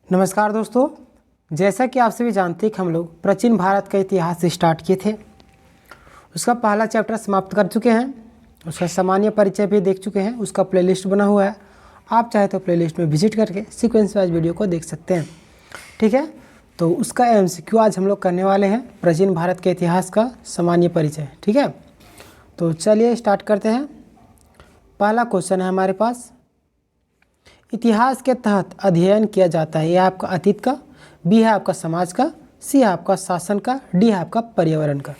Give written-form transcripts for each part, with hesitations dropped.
नमस्कार दोस्तों, जैसा कि आप सभी जानते हैं कि हम लोग प्राचीन भारत का इतिहास से स्टार्ट किए थे। उसका पहला चैप्टर समाप्त कर चुके हैं, उसका सामान्य परिचय भी देख चुके हैं। उसका प्लेलिस्ट बना हुआ है, आप चाहे तो प्लेलिस्ट में विजिट करके सीक्वेंस वाइज वीडियो को देख सकते हैं। ठीक है, तो उसका MCQ आज हम लोग करने वाले हैं, प्राचीन भारत के इतिहास का सामान्य परिचय। ठीक है, तो चलिए स्टार्ट करते हैं। पहला क्वेश्चन है हमारे पास, इतिहास के तहत अध्ययन किया जाता है। यह आपका अतीत का, बी है आपका समाज का, सी है आपका शासन का, डी है आपका पर्यावरण का।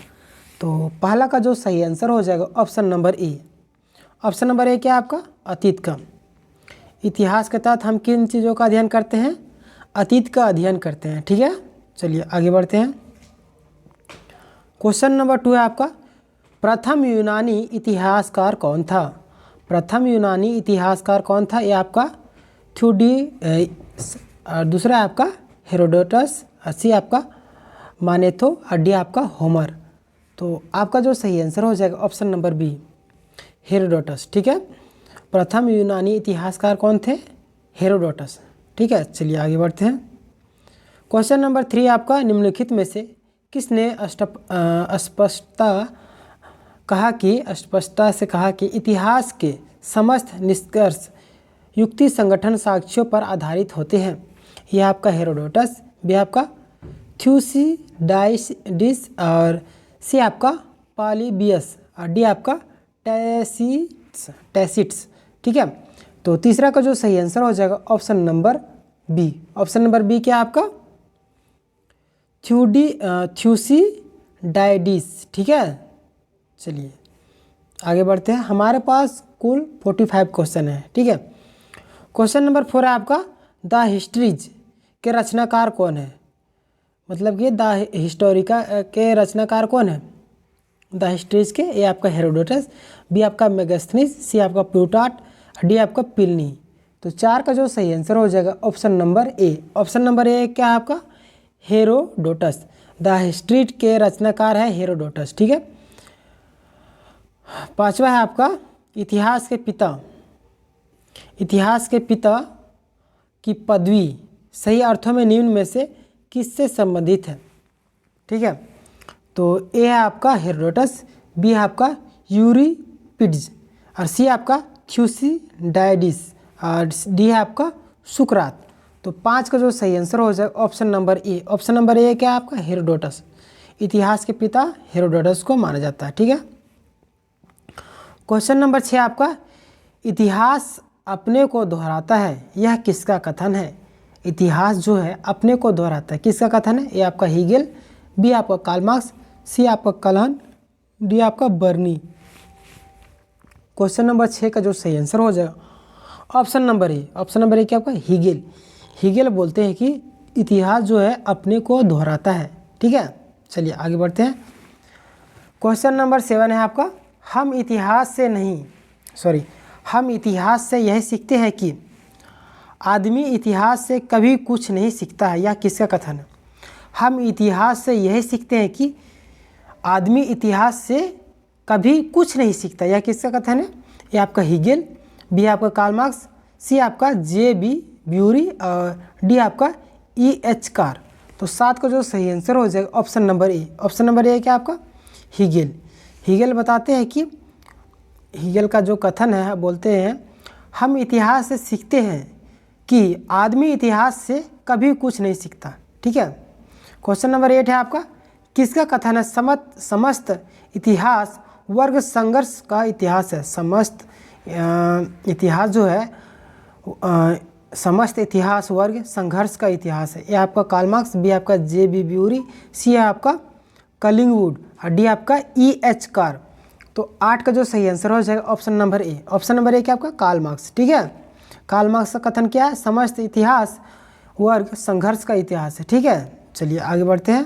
तो पहला का जो सही आंसर हो जाएगा option number A. Option number A क्या है आपका? अतीत का। इतिहास के तहत हम किन चीज़ों का अध्ययन करते हैं? अतीत का अध्ययन करते हैं। ठीक है, चलिए आगे बढ़ते हैं। क्वेश्चन नंबर 2 है आपका, प्रथम यूनानी इतिहासकार कौन था? प्रथम यूनानी इतिहासकार कौन था? ये आपका दूसरा है आपका हेरोडोटस, सी आपका मानेथो, और डी आपका होमर। तो आपका जो सही आंसर हो जाएगा ऑप्शन नंबर बी, हेरोडोटस। ठीक है, प्रथम यूनानी इतिहासकार कौन थे? हेरोडोटस। ठीक है, चलिए आगे बढ़ते हैं। क्वेश्चन नंबर 3 आपका, निम्नलिखित में से किसने स्पष्टता से कहा कि इतिहास के समस्त निष्कर्ष युक्ति संगठन साक्ष्यों पर आधारित होते हैं? यह आपका हेरोडोटस, बी आपका थ्यूसिडाइडिस, और सी आपका पॉलीबियस, और डी आपका टैसिट्स। ठीक है, तो तीसरा का जो सही आंसर हो जाएगा option number B. Option number B क्या आपका? थ्यूसिडाइडिस। ठीक है, चलिए आगे बढ़ते हैं। हमारे पास कुल 45 क्वेश्चन है। ठीक है, क्वेश्चन नंबर 4 है आपका, द हिस्ट्रीज के रचनाकार कौन है? मतलब कि द हिस्टोरिका के रचनाकार कौन है? द हिस्ट्रीज के, ए आपका हेरोडोटस, बी आपका मेगास्थनीज, सी आपका प्लूटार्ट, डी आपका प्लिनी। तो 4 का जो सही आंसर हो जाएगा option number A. Option number A क्या है आपका? हेरोडोटस। द हिस्ट्रीज के रचनाकार है हेरोडोटस। ठीक है, 5वां है आपका, इतिहास के पिता। इतिहास के पिता की पदवी सही अर्थों में निम्न में से किससे संबंधित है? ठीक है, तो ए है आपका हेरोडोटस, बी है आपका यूरिपिड्स, और सी आपका थ्यूसिडाइडिस, और डी है आपका सुकरात। तो 5 का जो सही आंसर हो जाएगा option number A. Option number A क्या है आपका? हेरोडोटस। इतिहास के पिता हेरोडोटस को माना जाता है। ठीक है, क्वेश्चन नंबर 6 आपका, इतिहास अपने को दोहराता है, यह किसका कथन है? इतिहास जो है अपने को दोहराता है, किसका कथन है? ये आपका हीगेल, बी आपका कार्ल मार्क्स, सी आपका कलहन, डी आपका बर्नी। क्वेश्चन नंबर 6 का जो सही आंसर हो जाएगा option number A. Option number A क्या आपका? हीगेल। हीगेल बोलते हैं कि इतिहास जो है अपने को दोहराता है। ठीक है, चलिए आगे बढ़ते हैं। क्वेश्चन नंबर 7 है आपका, हम इतिहास से यही सीखते हैं कि आदमी इतिहास से कभी कुछ नहीं सीखता है। यह किसका कथन है? हम इतिहास से यही सीखते हैं कि आदमी इतिहास से कभी कुछ नहीं सीखता। यह किसका कथन है? यह आपका हीगेल, बी आपका कार्ल मार्क्स, सी आपका J.B. ब्यूरी, और डी आपका E.H. कार। तो 7 का जो सही आंसर हो जाएगा option number A. Option number A क्या आपका? हीगेल। हीगेल बताते हैं कि हीगेल का जो कथन है, बोलते हैं हम इतिहास से सीखते हैं कि आदमी इतिहास से कभी कुछ नहीं सीखता। ठीक है, क्वेश्चन नंबर 8 है आपका, किसका कथन है? समस्त इतिहास वर्ग संघर्ष का इतिहास है। समस्त इतिहास जो है समस्त इतिहास वर्ग संघर्ष का इतिहास है। ये आपका कार्ल मार्क्स, बी आपका J.B. ब्यूरी, सी है आपका कलिंगवुड, और डी आपका E.H. कार। तो 8 का जो सही आंसर हो जाएगा option number A. Option number A क्या आपका? Karl Marx. ठीक है, कार्ल मार्क्स का कथन क्या है? समस्त इतिहास वर्ग संघर्ष का इतिहास है। ठीक है, चलिए आगे बढ़ते हैं।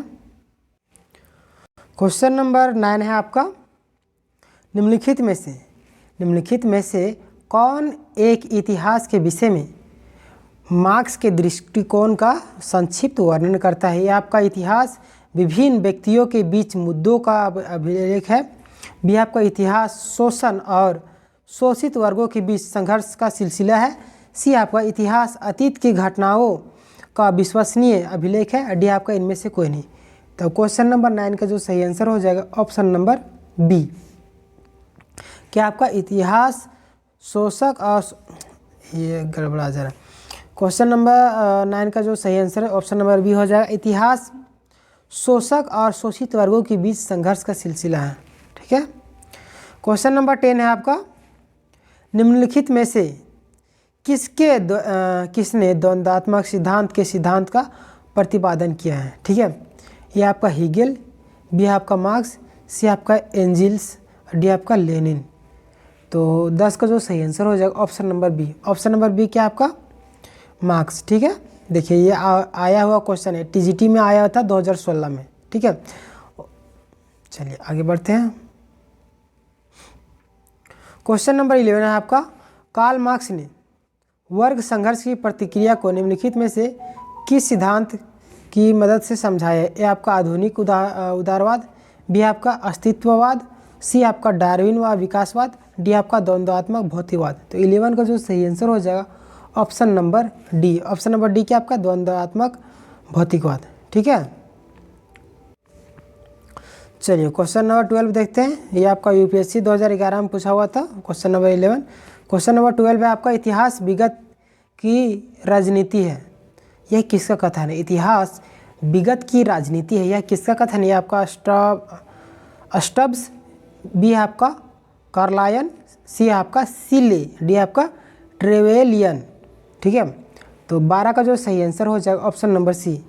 क्वेश्चन नंबर 9 है आपका, निम्नलिखित में से कौन एक इतिहास के विषय में मार्क्स के दृष्टिकोण का संक्षिप्त वर्णन करता है? यह आपका इतिहास विभिन्न व्यक्तियों के बीच मुद्दों का अभिलेख है, बी आपका इतिहास शोषण और शोषित वर्गों के बीच संघर्ष का सिलसिला है, सी आपका इतिहास अतीत की घटनाओं का विश्वसनीय अभिलेख है, डी आपका इनमें से कोई नहीं। तो क्वेश्चन नंबर 9 का जो सही आंसर हो जाएगा ऑप्शन नंबर बी। क्या आपका इतिहास शोषक और ये गड़बड़ा जा रहा है। क्वेश्चन नंबर 9 का जो सही आंसर है ऑप्शन नंबर बी हो जाएगा। इतिहास शोषक और शोषित वर्गों के बीच संघर्ष का सिलसिला है। ठीक है। क्वेश्चन नंबर 10 है आपका, निम्नलिखित में से किसने द्वंद्वात्मक सिद्धांत के सिद्धांत का प्रतिपादन किया है। ठीक है। ये आपका हीगेल, बी आपका मार्क्स, सी आपका एंजिल्स, डी आपका लेनिन। तो 10 का जो सही आंसर हो जाएगा option number B. Option number B क्या आपका मार्क्स। ठीक है। देखिए ये आया हुआ क्वेश्चन है, टीजीटी में आया था 2016 में। ठीक है। चलिए आगे बढ़ते हैं। क्वेश्चन नंबर 11 है आपका, कार्ल मार्क्स ने वर्ग संघर्ष की प्रतिक्रिया को निम्नलिखित में से किस सिद्धांत की मदद से समझाया है। ए आपका आधुनिक उदारवाद, बी आपका अस्तित्ववाद, सी आपका डार्विन व विकासवाद, डी आपका द्वंद्वात्मक भौतिकवाद। तो 11 का जो सही आंसर हो जाएगा option number D. Option number D क्या आपका द्वंद्वात्मक भौतिकवाद। ठीक है। चलिए क्वेश्चन नंबर 12 देखते हैं। ये आपका यूपीएससी 2011 में पूछा हुआ था। Question number 11। क्वेश्चन नंबर 12 है आपका, इतिहास विगत की राजनीति है, यह किसका कथन है। इतिहास विगत की राजनीति है, यह किसका कथन है। यह आपका स्टब्स, बी आपका कार्लायन, सी आपका सीले, डी आपका ट्रेवेलियन। ठीक है। तो 12 का जो सही आंसर हो जाएगा ऑप्शन नंबर सी,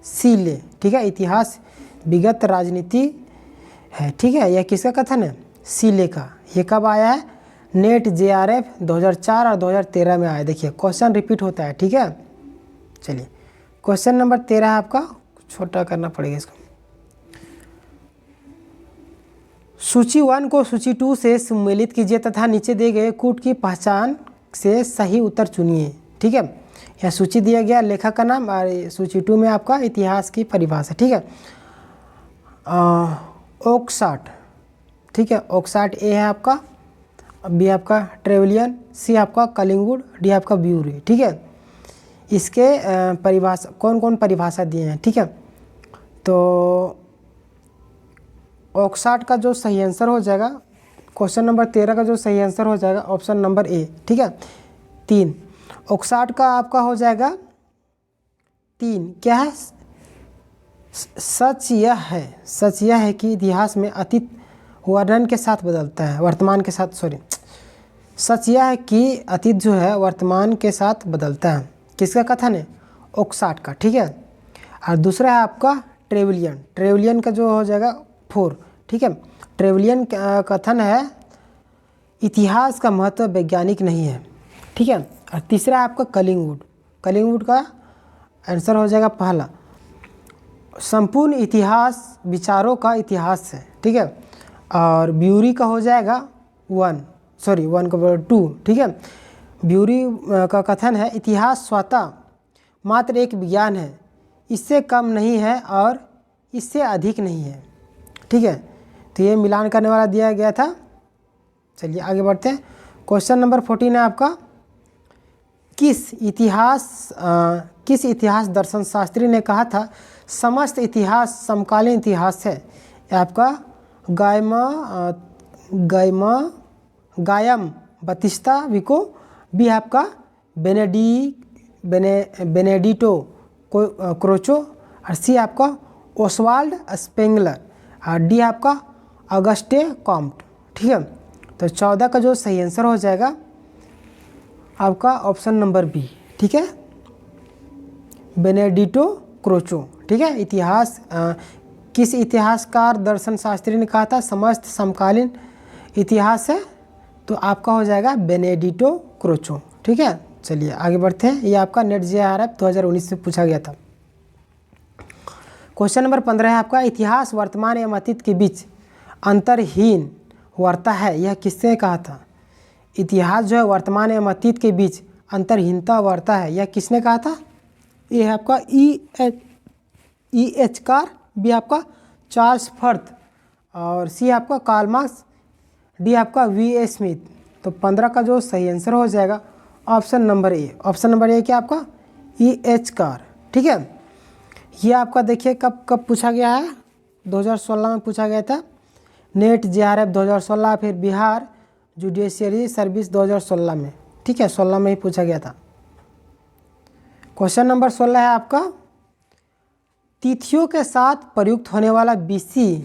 सीले। ठीक है। इतिहास विगत राजनीति है। ठीक है। यह किसका कथन है, सीले का। ये कब आया है, नेट जेआरएफ 2004 और 2013 में आया। देखिए क्वेश्चन रिपीट होता है। ठीक है। चलिए क्वेश्चन नंबर 13 है आपका, छोटा करना पड़ेगा इसको। सूची 1 को सूची 2 से सम्मिलित कीजिए तथा नीचे दिए गए कूट की पहचान से सही उत्तर चुनिए। ठीक है। यह सूची दिया गया, लेखक का नाम, और सूची 2 में आपका इतिहास की परिभाषा। ठीक है। ओक्साट। ठीक है। ओक्साट ए है आपका, बी आपका ट्रेवलियन, सी आपका कलिंगवुड, डी आपका ब्यूरी। ठीक है। इसके परिभाषा कौन कौन परिभाषा दिए हैं। ठीक है। तो ओक्साट का जो सही आंसर हो जाएगा क्वेश्चन नंबर 13 का जो सही आंसर हो जाएगा ऑप्शन नंबर ए। ठीक है। 3 ओक्साट का आपका हो जाएगा 3 क्या है, सच यह है कि इतिहास में अतीत वर्णन के साथ बदलता है, वर्तमान के साथ, सच यह है कि अतीत जो है वर्तमान के साथ बदलता है। किसका कथन है, ओक्साट का। ठीक है। और दूसरा है आपका ट्रेवलियन का जो हो जाएगा 4। ठीक है। ट्रेवलियन का कथन है इतिहास का महत्व वैज्ञानिक नहीं है। ठीक है। और तीसरा है आपका कलिंगवुड का आंसर हो जाएगा पहला, संपूर्ण इतिहास विचारों का इतिहास है। ठीक है। और ब्यूरी का हो जाएगा 1 का 2। ठीक है। ब्यूरी का कथन है इतिहास स्वतः मात्र एक विज्ञान है, इससे कम नहीं है और इससे अधिक नहीं है। ठीक है। तो ये मिलान करने वाला दिया गया था। चलिए आगे बढ़ते हैं। क्वेश्चन नंबर 14 है आपका, किस इतिहास दर्शन शास्त्री ने कहा था समस्त इतिहास समकालीन इतिहास है। आपका गायम बतिस्ता विको, बी आपका बेनेडिटो क्रोचो, और सी आपका ओसवाल्ड स्पेंगलर, और डी आपका अगस्टे कॉम्ट। ठीक है। तो 14 का जो सही आंसर हो जाएगा आपका ऑप्शन नंबर बी। ठीक है। Benedetto Croce. ठीक है। इतिहास किस इतिहासकार दर्शन शास्त्री ने कहा था समस्त समकालीन इतिहास है, तो आपका हो जाएगा बेनेडिटो क्रोचो। ठीक है। चलिए आगे बढ़ते हैं। ये आपका नेट जेआरएफ 2019 में पूछा गया था। क्वेश्चन नंबर 15 है आपका, इतिहास वर्तमान एवं अतीत के बीच अंतरहीन वर्ता है, यह किसने कहा था। इतिहास जो है वर्तमान एवं अतीत के बीच अंतरहीनता वर्ता है, यह किसने कहा था। ये है आपका ई एच कार, बी आपका चार्ल्स फर्थ, और सी आपका कार्ल मार्क्स, डी आपका वी ए स्मिथ। तो 15 का जो सही आंसर हो जाएगा option number A. Option number A क्या आपका ई एच कार। ठीक है। ये आपका देखिए कब कब पूछा गया है, 2016 में पूछा गया था। नेट JRF 2016, फिर बिहार जुडिशियरी सर्विस 2016 में, ठीक है, 16 में ही पूछा गया था। क्वेश्चन नंबर 16 है आपका, तिथियों के साथ प्रयुक्त होने वाला BC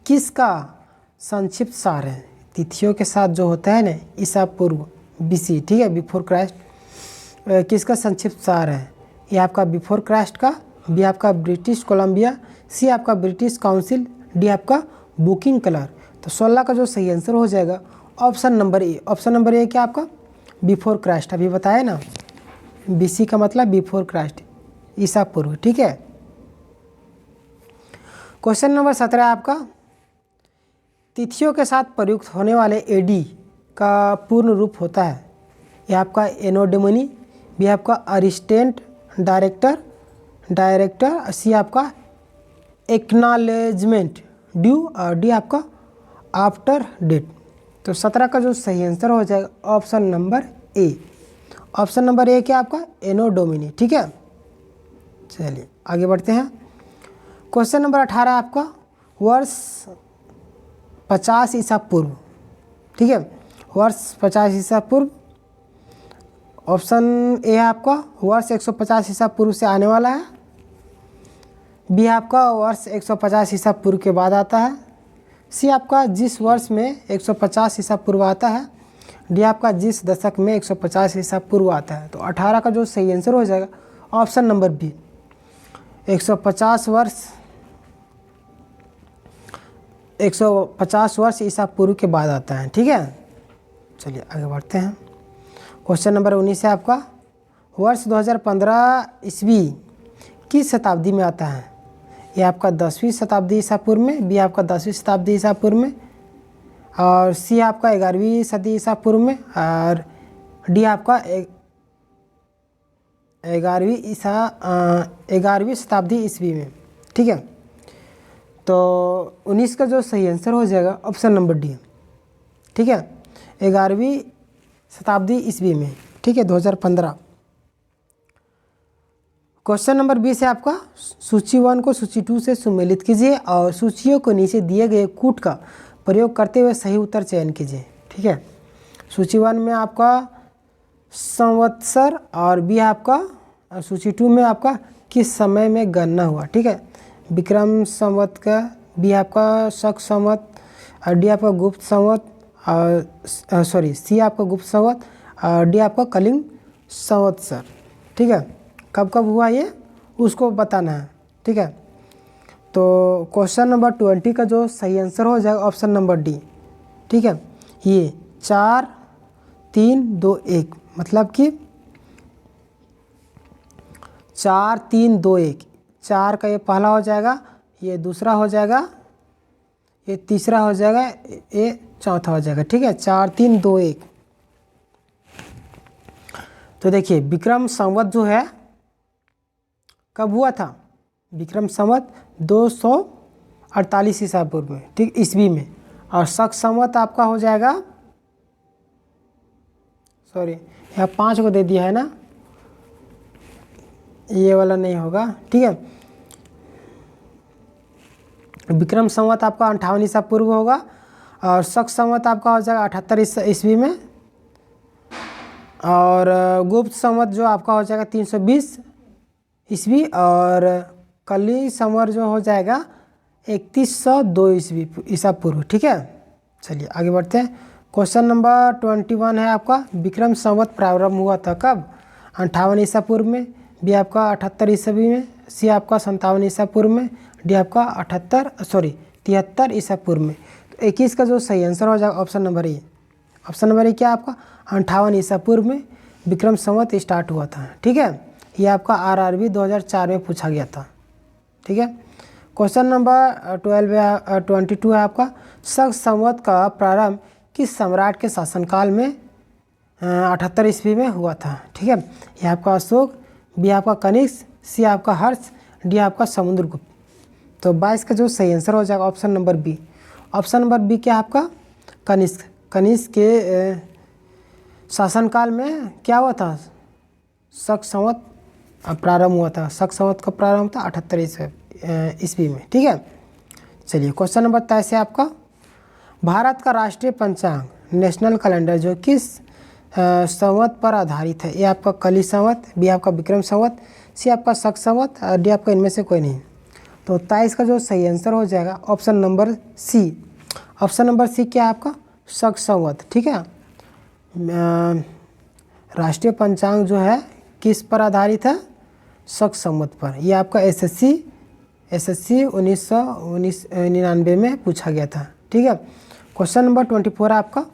किसका संक्षिप्त सार है? तिथियों के साथ जो होता है ना ईसा पूर्व BC, ठीक है, बिफोर क्राइस्ट, किसका संक्षिप्त सार है? ये आपका बिफोर क्राइस्ट का, बी आपका ब्रिटिश कोलंबिया, सी आपका ब्रिटिश काउंसिल, डी आपका बुकिंग क्लर्क। तो 16 का जो सही आंसर हो जाएगा option number A. Option number A क्या आपका बिफोर क्राइस्ट, अभी बताया ना, BC का मतलब बिफोर क्राइस्ट, ईसा पूर्व, ठीक है। क्वेश्चन नंबर 17 आपका, तिथियों के साथ प्रयुक्त होने वाले AD का पूर्ण रूप होता है? यह आपका एनोडेमनी, बी आपका असिस्टेंट डायरेक्टर, सी आपका एक्नॉलेजमेंट ड्यू, और डी आपका आफ्टर डेट। तो 17 का जो सही आंसर हो जाएगा option number A. Option number A क्या आपका एनोडोमिनी, ठीक है। चलिए आगे बढ़ते हैं। क्वेश्चन नंबर 18 आपका, वर्ष 50 ईसा पूर्व, ठीक है, वर्ष 50 ईसा पूर्व। ऑप्शन ए है आपका वर्ष 150 ईसा पूर्व से आने वाला है, बी आपका वर्ष 150 ईसा पूर्व के बाद आता है, सी आपका जिस वर्ष में 150 ईसा पूर्व आता है, डी आपका जिस दशक में 150 ईसा पूर्व आता है। तो 18 का जो सही आंसर हो जाएगा ऑप्शन नंबर बी, 150 वर्ष ईसा पूर्व के बाद आता है, ठीक है। चलिए आगे बढ़ते हैं। क्वेश्चन नंबर 19 है आपका, वर्ष 2015 ईस्वी किस शताब्दी में आता है? ये आपका 10वीं शताब्दी ईसा पूर्व में, बी आपका 10वीं शताब्दी ईसा पूर्व में, और सी आपका 11वीं सदी ईसा पूर्व में, और डी आपका 11वीं शताब्दी ईस्वी में, ठीक है। तो 19 का जो सही आंसर हो जाएगा ऑप्शन नंबर डी, ठीक है, 11वीं शताब्दी ईस्वी में, ठीक है, 2015। क्वेश्चन नंबर 20 है आपका, सूची 1 को सूची 2 से सुमेलित कीजिए और सूचियों को नीचे दिए गए कूट का प्रयोग करते हुए सही उत्तर चयन कीजिए, ठीक है। सूची 1 में आपका संवत्सर, और बी आपका सूची 2 में आपका किस समय में गणना हुआ, ठीक है, विक्रम संवत का, बी आपका शक संवत, और डी आपका गुप्त संवत, और सी आपका गुप्त संवत, और डी आपका कलिंग संवत्सर, ठीक है। कब कब हुआ ये उसको बताना है, ठीक है। तो क्वेश्चन नंबर 20 का जो सही आंसर हो जाएगा ऑप्शन नंबर डी, ठीक है। ये 4 3 2 1, मतलब कि 4 3 2 1, 4 का ये पहला हो जाएगा, ये दूसरा हो जाएगा, ये तीसरा हो जाएगा, ये चौथा हो जाएगा, ठीक है, 4 3 2 1। तो देखिए विक्रम संवत जो है कब हुआ था? विक्रम संवत 248 ईसा पूर्व में, ठीक, ईस्वी में। और शक संवत आपका हो जाएगा, सॉरी यहाँ 5 को दे दिया है ना, ये वाला नहीं होगा, ठीक है। विक्रम संवत आपका 58 ईसा पूर्व होगा, और शक संवत आपका हो जाएगा 78 ईस्वी में, और गुप्त संवत जो आपका हो जाएगा 320 ईस्वी, और कली संवर जो हो जाएगा 3102 ईस्वी ईसा पूर्व, ठीक है। चलिए आगे बढ़ते हैं। क्वेश्चन नंबर 21 है आपका, विक्रम संवत प्रारंभ हुआ था कब? 58 ईसा पूर्व में, बी आपका 78 ईस्वी में, सी आपका 57 ईसा पूर्व में, डी आपका 73 ईसा पूर्व में। तो 21 का जो सही आंसर हो जाएगा option number A. Option number A क्या आपका 58 ईसा पूर्व में विक्रम संवत स्टार्ट हुआ था, ठीक है। ये आपका RRB 2004 में पूछा गया था, ठीक है। क्वेश्चन नंबर 22 है आपका, शक संवत का प्रारंभ किस सम्राट के शासनकाल में 78 ईस्वी में हुआ था, ठीक है। ये आपका अशोक, बी आपका कनिष्क, सी आपका हर्ष, डी आपका समुद्रगुप्त। तो 22 का जो सही आंसर हो जाएगा option number B. Option number B क्या आपका कनिष्क। कनिष्क के शासनकाल में क्या हुआ था? शक संवत प्रारंभ हुआ था। शक संवत का प्रारंभ था 78 ईस्वी में। ठीक है, चलिए क्वेश्चन नंबर 23 है आपका, भारत का राष्ट्रीय पंचांग नेशनल कैलेंडर जो किस संवत पर आधारित है? ए आपका कली संवत, बी आपका विक्रम संवत, सी आपका शक संवत और डी आपका इनमें से कोई नहीं। तो 23 का जो सही आंसर हो जाएगा option number C. Option number C क्या है आपका? शक संवत। ठीक है, राष्ट्रीय पंचांग जो है किस पर आधारित है? शक संवत पर। यह आपका एसएससी 1999 में पूछा गया था। ठीक है, क्वेश्चन नंबर 24 है आपका,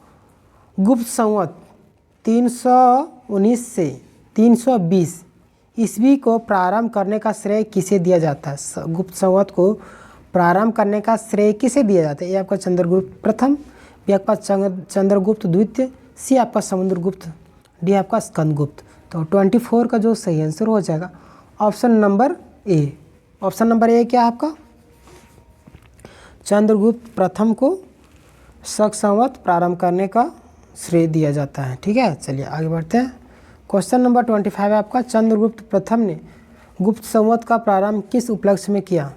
गुप्त संवत 319 से 320 ईस्वी को प्रारंभ करने का श्रेय किसे दिया जाता है? गुप्त संवत को प्रारंभ करने का श्रेय किसे दिया जाता है? ये आपका चंद्रगुप्त प्रथम, बी आपका चंद्रगुप्त द्वितीय, सी आपका समुद्रगुप्त, डी आपका स्कंदगुप्त। तो 24 का जो सही आंसर हो जाएगा option number A. Option number A क्या है आपका? चंद्रगुप्त प्रथम को शक संवत प्रारंभ करने का श्रेय दिया जाता है। ठीक है, चलिए आगे बढ़ते हैं। क्वेश्चन नंबर 25 है आपका, चंद्रगुप्त प्रथम ने गुप्त संवत का प्रारंभ किस उपलक्ष्य में किया?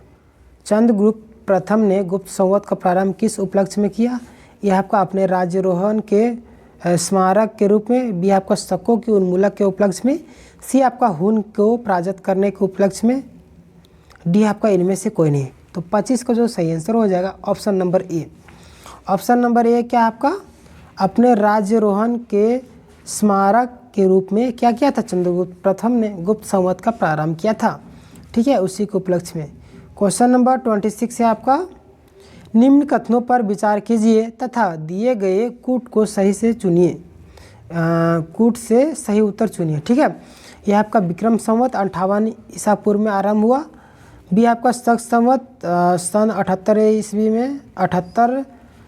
चंद्रगुप्त प्रथम ने गुप्त संवत का प्रारंभ किस उपलक्ष्य में किया? यह आपका अपने राज्यारोहण के स्मारक के रूप में, बी आपका शकों के उन्मूलक के उपलक्ष्य में, सी आपका हुन को पराजित करने के उपलक्ष्य में, डी आपका इनमें से कोई नहीं। तो 25 का जो सही आंसर हो जाएगा option number A. Option number A क्या आपका? अपने राज्यारोहण के स्मारक के रूप में क्या किया था? चंद्रगुप्त प्रथम ने गुप्त संवत का प्रारंभ किया था। ठीक है, उसी के उपलक्ष्य में। क्वेश्चन नंबर 26 है आपका, निम्न कथनों पर विचार कीजिए तथा दिए गए कूट को सही से चुनिए। कूट से सही उत्तर चुनिए। ठीक है, यह आपका विक्रम संवत 58 ईसा पूर्व में आरंभ हुआ, बी आपका शक संवत सन 78 ईस्वी में 78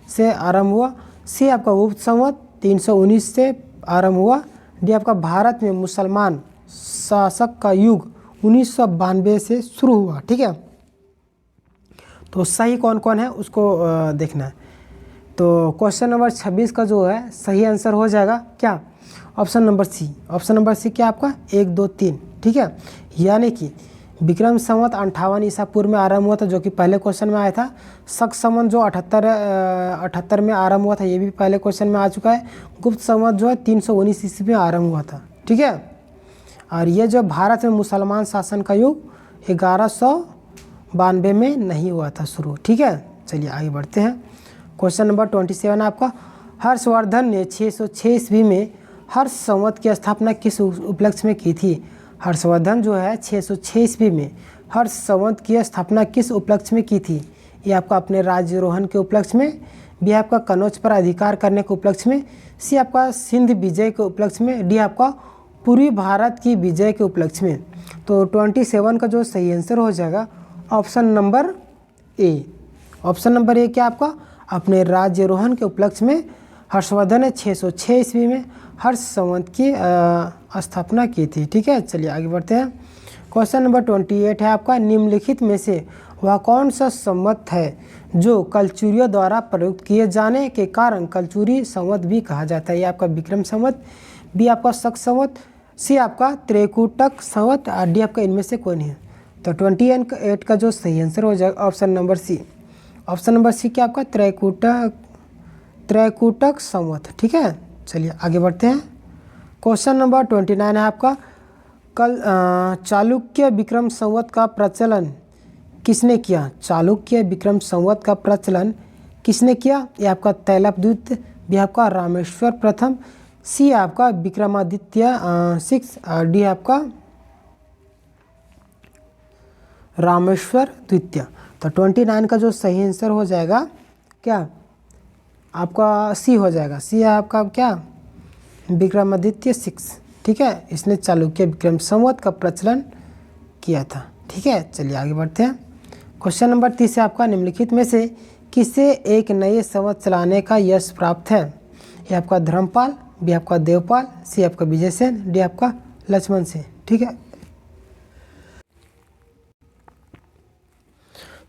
से आरंभ हुआ, सी आपका गुप्त संवत 319 से आरंभ हुआ, डी आपका भारत में मुसलमान शासक का युग 1992 से शुरू हुआ। ठीक है, तो सही कौन कौन है उसको देखना है। तो क्वेश्चन नंबर 26 का जो है सही आंसर हो जाएगा क्या? Option number C. Option number C क्या आपका? 1 2 3। ठीक है, यानी कि विक्रम संवत 58 ईसा पूर्व में आरंभ हुआ था, जो कि पहले क्वेश्चन में आया था। शक संवत जो 78 में आरंभ हुआ था, ये भी पहले क्वेश्चन में आ चुका है। गुप्त संवत जो है 319 ईस्वी में आरंभ हुआ था। ठीक है, और ये जो भारत में मुसलमान शासन का युग 1192 में नहीं हुआ था शुरू। ठीक है, चलिए आगे बढ़ते हैं। क्वेश्चन नंबर 27 आपका, हर्षवर्धन ने 606 ईस्वी में हर्ष संवत की स्थापना किस उपलक्ष्य में की थी? हर्षवर्धन जो है 606 ईस्वी में हर्ष संवत की स्थापना किस उपलक्ष्य में की थी? ये आपका अपने राज्यारोहण के उपलक्ष्य में, बी आपका कनौज पर अधिकार करने के उपलक्ष्य में, सी आपका सिंध विजय के उपलक्ष्य में, डी आपका पूर्वी भारत की विजय के उपलक्ष्य में। तो 27 का जो सही आंसर हो जाएगा option number A. Option number A क्या आपका? अपने राज्यारोहण के उपलक्ष्य में हर्षवर्धन ने 606 ईस्वी में हर्ष संवत की स्थापना की थी। ठीक है, चलिए आगे बढ़ते हैं। क्वेश्चन नंबर 28 है आपका, निम्नलिखित में से वह कौन सा संवत है जो कलचुरियों द्वारा प्रयुक्त किए जाने के कारण कलचुरी संवत भी कहा जाता है? ये आपका विक्रम संवत, बी आपका शक संवत, सी आपका त्रिकूटक संवत, और डी आपका इनमें से कोई नहीं है। तो 28 का जो सही आंसर हो जाएगा option number C. Option number C क्या आपका? त्रिकूटक संवत। ठीक है, चलिए आगे बढ़ते हैं। क्वेश्चन नंबर 29 है आपका, चालुक्य विक्रम संवत का प्रचलन किसने किया? चालुक्य विक्रम संवत का प्रचलन किसने किया? ये आपका तैलपद्वितीय, बी आपका रामेश्वर प्रथम, सी आपका विक्रमादित्य 6, और डी आपका रामेश्वर द्वितीय। तो 29 का जो सही आंसर हो जाएगा क्या? आपका सी हो जाएगा। सी है आपका क्या? विक्रमादित्य 6। ठीक है, इसने चालुक्य विक्रम संवत का प्रचलन किया था। ठीक है, चलिए आगे बढ़ते हैं। क्वेश्चन नंबर 30 है आपका, निम्नलिखित में से किसे एक नए संवत चलाने का यश प्राप्त है? ये आपका धर्मपाल, बी आपका देवपाल, सी आपका विजय सेन, डी आपका लक्ष्मण सेन। ठीक है,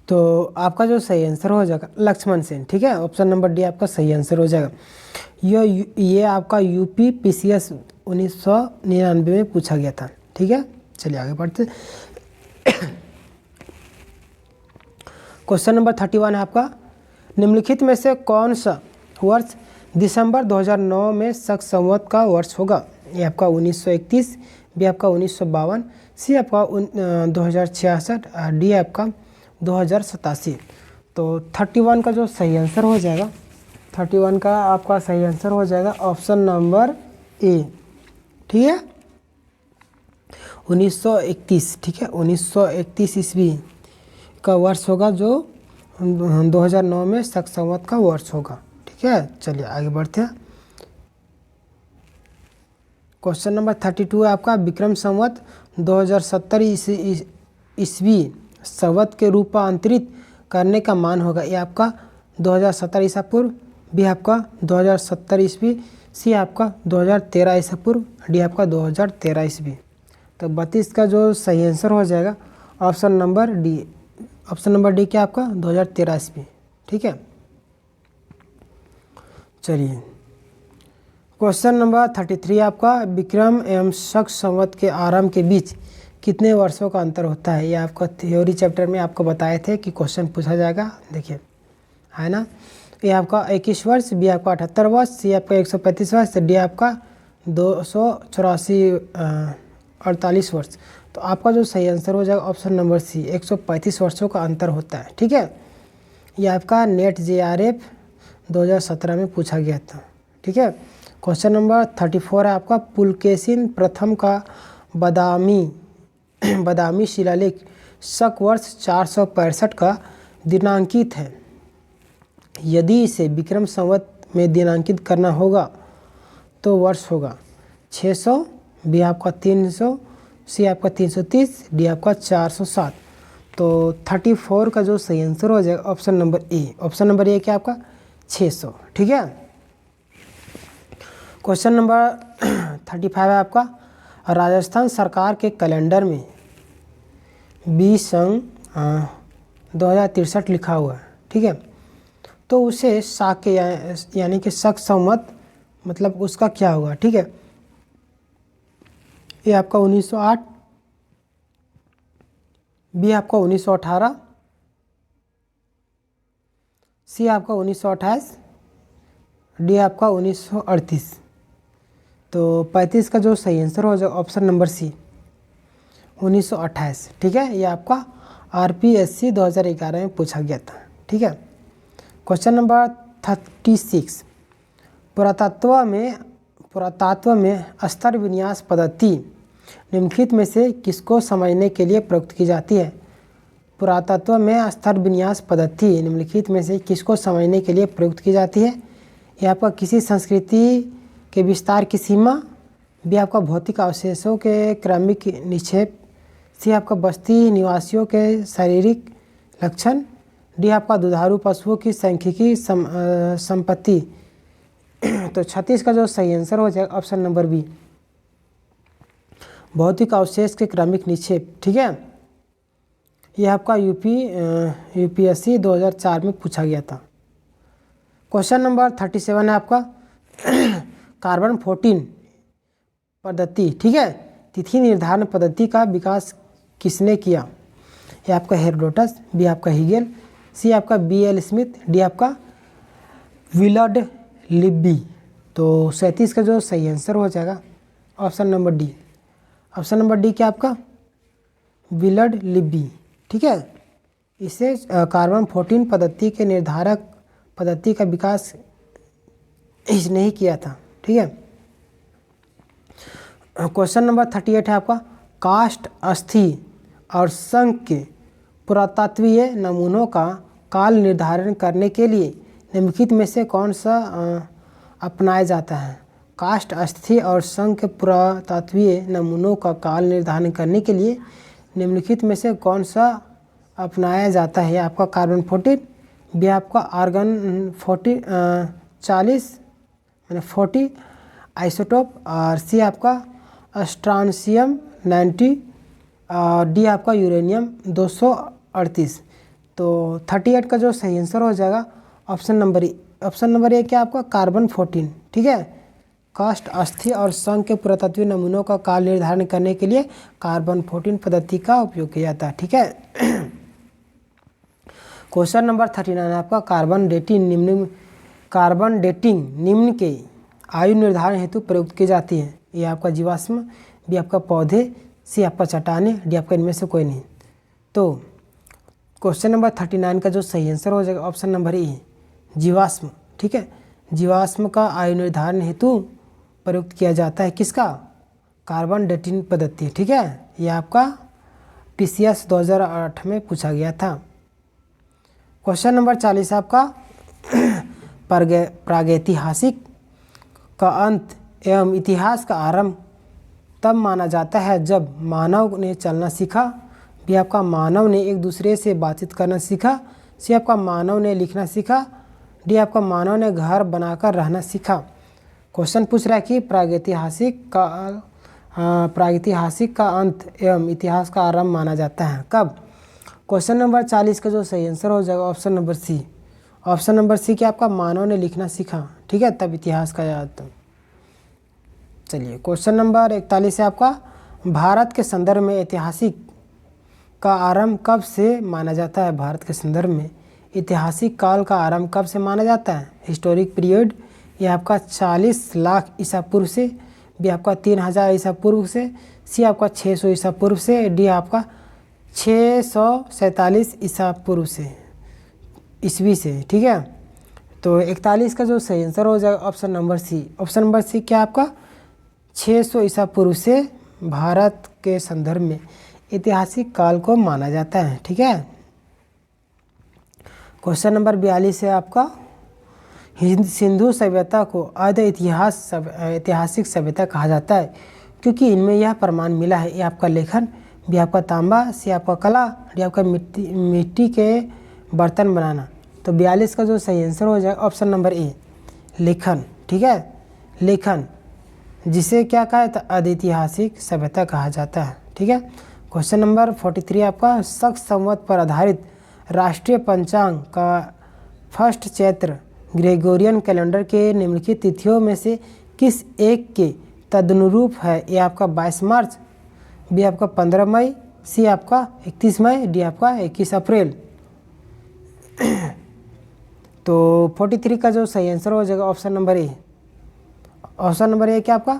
तो आपका जो सही आंसर हो जाएगा लक्ष्मण सेन। ठीक है, ऑप्शन नंबर डी आपका सही आंसर हो जाएगा। ये आपका यूपी PCS 1999 में पूछा गया था। ठीक है, चलिए आगे बढ़ते। क्वेश्चन नंबर 31 है आपका, निम्नलिखित में से कौन सा वर्ष दिसंबर 2009 में शक संवत का वर्ष होगा? ये आपका 1931, बी आपका 1952, सी आपका 2066 और डी आपका 2087। तो 31 का जो सही आंसर हो जाएगा, 31 का आपका सही आंसर हो जाएगा ऑप्शन नंबर ए। ठीक है, 1931। ठीक है, 1931 ईस्वी का वर्ष होगा जो 2009 में शक संवत का वर्ष होगा। ठीक है, चलिए आगे बढ़ते हैं। क्वेश्चन नंबर 32 है आपका, विक्रम संवत 2070 ईस्वी संवत के रूपांतरित करने का मान होगा। ये आपका 2070 ईसा पूर्व, बी आपका 2070 ईस्वी, सी आपका 2013 ईसा पूर्व, डी आपका 2013 ईस्वी। तो 32 का जो सही आंसर हो जाएगा option number D. Option number D क्या आपका 2013 ईस्वी। ठीक है, चलिए क्वेश्चन नंबर 33 आपका, विक्रम एवं शक संवत के आरंभ के बीच कितने वर्षों का अंतर होता है? ये आपका थ्योरी चैप्टर में आपको बताए थे कि क्वेश्चन पूछा जाएगा, देखिए है ना। ये आपका 21 वर्ष, बी आपका 78 वर्ष, सी आपका 135 वर्ष, डी आपका 284 वर्ष। तो आपका जो सही आंसर हो जाएगा ऑप्शन नंबर सी, 135 वर्षों का अंतर होता है। ठीक है, ये आपका नेट JRF 2017 में पूछा गया था। ठीक है, क्वेश्चन नंबर 34 है आपका, पुलकेशिन प्रथम का बदामी शिलालेख शक वर्ष 465 का दिनांकित है। यदि इसे विक्रम संवत में दिनांकित करना होगा तो वर्ष होगा 600, बी आपका 300, सी आपका 330, डी आपका 407। तो 34 का जो सही आंसर हो जाएगा option number A. Option number A क्या आपका 600। ठीक है, क्वेश्चन नंबर 35 है आपका, राजस्थान सरकार के कैलेंडर में 20 संग 2063 लिखा हुआ है। ठीक है, तो उसे शाके यानी कि शक संवत मतलब उसका क्या होगा? ठीक है, ये आपका 1908, बी आपका 1918, सी आपका 1928, डी आपका 1938। तो 35 का जो सही आंसर हो जाएगा ऑप्शन नंबर सी, 1928। ठीक है, ये आपका RPSC 2011 में पूछा गया था। ठीक है, क्वेश्चन नंबर 36, पुरातत्व में स्तर विन्यास पद्धति निम्नलिखित में से किसको समझने के लिए प्रयुक्त की जाती है? पुरातत्व में स्तर विन्यास पद्धति निम्नलिखित में से किसको समझने के लिए प्रयुक्त की जाती है? यह आपका किसी संस्कृति के विस्तार की सीमा, बी आपका भौतिक अवशेषों के क्रमिक निक्षेप, सी आपका बस्ती निवासियों के शारीरिक लक्षण, डी आपका दुधारू पशुओं की सांख्यिकी संपत्ति। तो 36 का जो सही आंसर हो जाएगा ऑप्शन नंबर बी, भौतिक अवशेष के क्रमिक निक्षेप। ठीक है, यह आपका UPSC 2004 में पूछा गया था। क्वेश्चन नंबर 37 है आपका, कार्बन 14 पद्धति। ठीक है, तिथि निर्धारण पद्धति का विकास किसने किया? यह आपका हेरोडोटस, बी आपका हिगेल, सी आपका BL स्मिथ, डी आपका विलर्ड लिब्बी। तो 37 का जो सही आंसर हो जाएगा option number D. Option number D क्या आपका विलर्ड लिब्बी। ठीक है, इसे कार्बन 14 पद्धति के निर्धारक पद्धति का विकास इसने ही किया था। ठीक है, क्वेश्चन नंबर 38 है आपका, काष्ठ, अस्थि और शंख के पुरातत्वीय नमूनों का काल निर्धारण करने के लिए निम्नलिखित में से कौन सा अपनाया जाता है? काष्ठ, अस्थि और शंख के पुरातत्वीय नमूनों का काल निर्धारण करने के लिए निम्नलिखित में से कौन सा अपनाया जाता है? आपका कार्बन 14, बी आपका आर्गन 40 आइसोटोप, और सी आपका स्ट्रांसियम 90, और डी आपका यूरेनियम 238। तो 38 का जो सही आंसर हो जाएगा option number A. Option number A क्या आपका कार्बन 14। ठीक है, काष्ठ, अस्थि और शंख के पुरातत्वीय नमूनों का काल निर्धारण करने के लिए कार्बन 14 पद्धति का उपयोग किया जाता है। ठीक है। क्वेश्चन नंबर 39 आपका कार्बन डेटिंग निम्न के आयु निर्धारण हेतु प्रयुक्त की जाती है। ये आपका जीवाश्म, बी आपका पौधे, सी आपका चट्टानें, डी आपका इनमें से कोई नहीं। तो क्वेश्चन नंबर 39 का जो सही आंसर हो जाएगा ऑप्शन नंबर ए, जीवाश्म। ठीक है, जीवाश्म का आयु निर्धारण हेतु प्रयुक्त किया जाता है किसका? कार्बन डेटिंग पद्धति। ठीक है, यह आपका TCS 2008 में पूछा गया था। क्वेश्चन नंबर 40 आपका प्रागैतिहासिक का अंत एवं इतिहास का आरंभ तब माना जाता है जब मानव ने चलना सीखा, भी आपका मानव ने एक दूसरे से बातचीत करना सीखा, सी आपका मानव ने लिखना सीखा, डी आपका मानव ने घर बनाकर रहना सीखा। क्वेश्चन पूछ रहा है कि प्रागैतिहासिक का अंत एवं इतिहास का आरंभ माना जाता है कब? क्वेश्चन नंबर 40 का जो सही आंसर हो जाएगा option number C. Option number C कि आपका मानव ने लिखना सीखा। ठीक है, तब इतिहास का याद। चलिए क्वेश्चन नंबर 41 है आपका भारत के संदर्भ में ऐतिहासिक का आरंभ कब से माना जाता है? भारत के संदर्भ में ऐतिहासिक काल का आरंभ कब से माना जाता है? हिस्टोरिक पीरियड, यह आपका 40 लाख ईसा पूर्व से, बी आपका 3000 ईसा पूर्व से, सी आपका 600 ईसा पूर्व से, डी आपका 647 ईसा पूर्व से, ईस्वी से। ठीक है, तो 41 का जो सही आंसर हो जाएगा option number C. Option number C क्या आपका 600 ईसा पूर्व से भारत के संदर्भ में ऐतिहासिक काल को माना जाता है। ठीक है, क्वेश्चन नंबर 42 है आपका सिंधु सभ्यता को आद्य ऐतिहासिक सभ्यता कहा जाता है क्योंकि इनमें यह प्रमाण मिला है। ये आपका लेखन, बी आपका तांबा, सी आपका कला, डी आपका मिट्टी के बर्तन बनाना। तो 42 का जो सही आंसर हो जाएगा ऑप्शन नंबर ए, लेखन। ठीक है, लेखन जिसे क्या कहा है? आद्यऐतिहासिक सभ्यता कहा जाता है। ठीक है, क्वेश्चन नंबर 43 आपका शक संवत पर आधारित राष्ट्रीय पंचांग का फर्स्ट चैत्र ग्रेगोरियन कैलेंडर के निम्नलिखित तिथियों में से किस एक के तदनुरूप है? ए आपका 22 मार्च, बी आपका 15 मई, सी आपका 31 मई, डी आपका 21 अप्रैल। तो 43 का जो सही आंसर हो जाएगा option number A. Option number A क्या आपका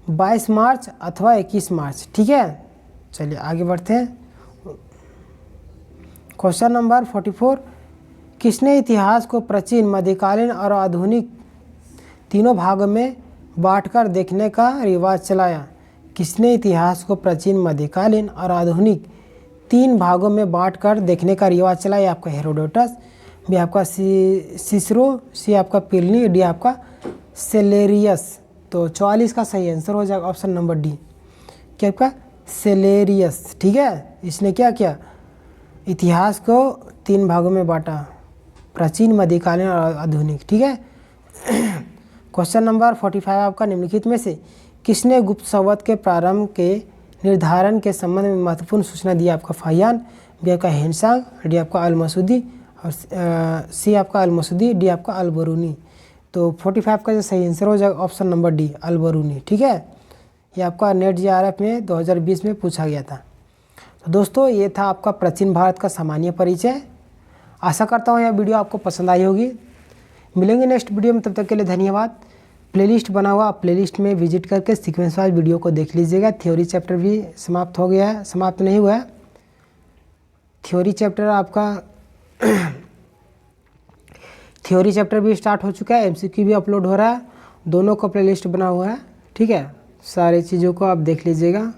22 मार्च अथवा 21 मार्च। ठीक है, चलिए आगे बढ़ते हैं। क्वेश्चन नंबर 44 किसने इतिहास को प्राचीन, मध्यकालीन और आधुनिक तीनों भागों में बांटकर देखने का रिवाज चलाया? किसने इतिहास को प्राचीन, मध्यकालीन और आधुनिक 3 भागों में बांटकर देखने का रिवाज चलाया? आपका हेरोडोटस, बी आपका सिसरो, सी आपका प्लिनी, डी आपका सेलेरियस। तो 44 का सही आंसर हो जाएगा ऑप्शन नंबर डी, क्या आपका सेलेरियस। ठीक है, इसने क्या किया? इतिहास को 3 भागों में बांटा, प्राचीन, मध्यकालीन और आधुनिक। ठीक है, क्वेश्चन नंबर 45 आपका निम्नलिखित में से किसने गुप्त संवत के प्रारंभ के निर्धारण के संबंध में महत्वपूर्ण सूचना दी? आपका फाहियान, बी आपका हेनसांग, डी आपका अल-मसूदी और सी आपका अल-मसूदी, डी आपका अल-बरूनी। तो 45 का जो सही आंसर हो जाएगा ऑप्शन नंबर डी, अल-बरूनी। ठीक है, ये आपका नेट JRF में 2020 में पूछा गया था। तो दोस्तों ये था आपका प्राचीन भारत का सामान्य परिचय। आशा करता हूँ यह वीडियो आपको पसंद आई होगी। मिलेंगे नेक्स्ट वीडियो में, तब तक के लिए धन्यवाद। प्लेलिस्ट बना हुआ, आप प्लेलिस्ट में विजिट करके सीक्वेंस वाइज वीडियो को देख लीजिएगा। थ्योरी चैप्टर भी समाप्त हो गया है, समाप्त नहीं हुआ है। थ्योरी चैप्टर आपका थ्योरी चैप्टर भी स्टार्ट हो चुका है, MCQ भी अपलोड हो रहा है, दोनों का प्लेलिस्ट बना हुआ है। ठीक है, सारी चीज़ों को आप देख लीजिएगा।